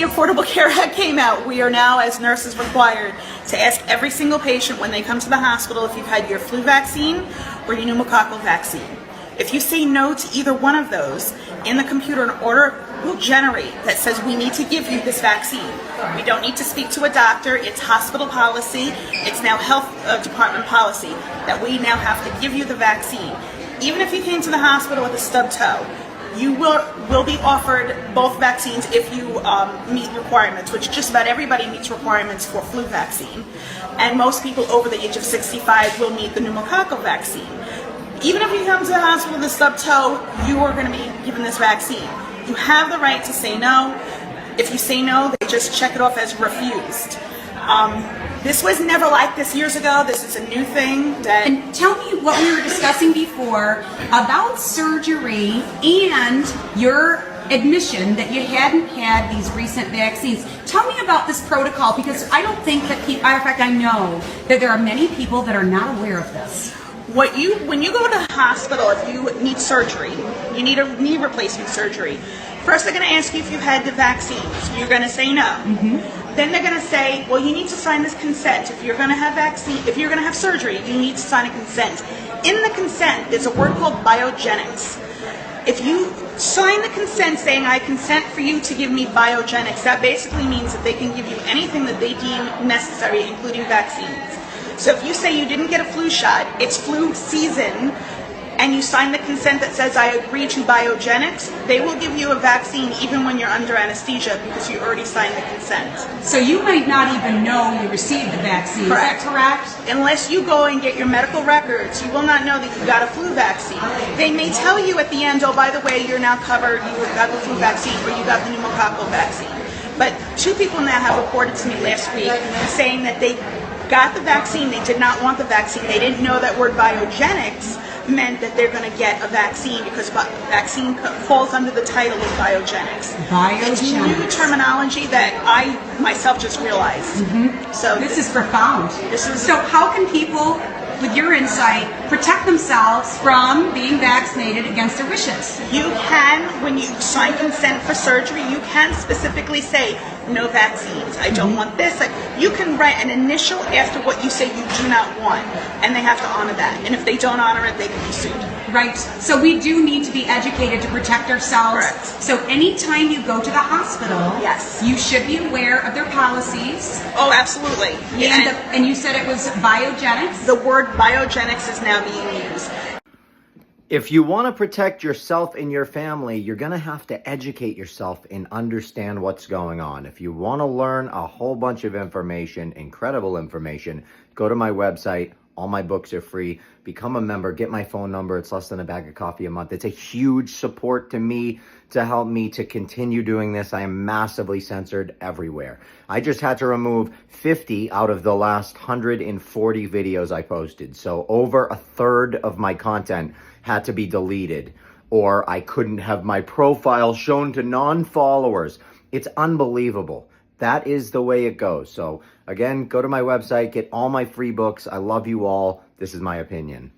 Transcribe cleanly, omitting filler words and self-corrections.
The Affordable Care Act came out. We are now, as nurses, required to ask every single patient when they come to the hospital if you've had your flu vaccine or your pneumococcal vaccine. If you say no to either one of those, in the computer an order will generate that says we need to give you this vaccine. We don't need to speak to a doctor. It's hospital policy. It's now health department policy that we now have to give you the vaccine. Even if you came to the hospital with a stub toe, you will be offered both vaccines if you meet requirements, which just about everybody meets requirements for flu vaccine. And most people over the age of 65 will meet the pneumococcal vaccine. Even if you come to the hospital with a stub toe, you are going to be given this vaccine. You have the right to say no. If you say no, they just check it off as refused. This was never like this years ago. This is a new thing. And tell me what we were discussing before about surgery and your admission that you hadn't had these recent vaccines. Tell me about this protocol, because I don't think that people, in fact, I know that there are many people that are not aware of this. When you go to the hospital, if you need surgery, you need a knee replacement surgery, first they're going to ask you if you had the vaccines. You're going to say no. Then they're going to say, well, you need to sign this consent. If you're going to have surgery, you need to sign a consent. In the consent, there's a word called biogenics. If you sign the consent saying, I consent for you to give me biogenics, that basically means that they can give you anything that they deem necessary, including vaccines. So if you say you didn't get a flu shot, it's flu season, and you sign the consent that says, I agree to biogenics, they will give you a vaccine even when you're under anesthesia because you already signed the consent. So you might not even know you received the vaccine. Correct. Is that correct? Unless you go and get your medical records, you will not know that you got a flu vaccine. They may tell you at the end, oh, by the way, you're now covered, you got the flu vaccine or you got the pneumococcal vaccine. But 2 people now have reported to me last week saying that they got the vaccine, they did not want the vaccine, they didn't know that word biogenics meant that they're going to get a vaccine because vaccine falls under the title of biogenics. It's new terminology that I myself just realized. So this is profound. So how can people, with your insight, protect themselves from being vaccinated against their wishes? You can, when you sign consent for surgery, you can specifically say no vaccines. I don't want this. You can write an initial after what you say you do not want, and they have to honor that. And if they don't honor it, they can be sued. Right. So we do need to be educated to protect ourselves. Correct. So anytime you go to the hospital, yes, you should be aware of their policies. Oh, absolutely. And you said it was biogenics? The word biogenics is now being used. If you want to protect yourself and your family, you're going to have to educate yourself and understand what's going on. If you want to learn a whole bunch of information, incredible information, go to my website. All my books are free. Become a member. Get my phone number. It's less than a bag of coffee a month. It's a huge support to me to help me to continue doing this. I am massively censored everywhere. I just had to remove 50 out of the last 140 videos I posted. So over a third of my content had to be deleted, or I couldn't have my profile shown to non-followers. It's unbelievable. That is the way it goes. So again, go to my website, get all my free books. I love you all. This is my opinion.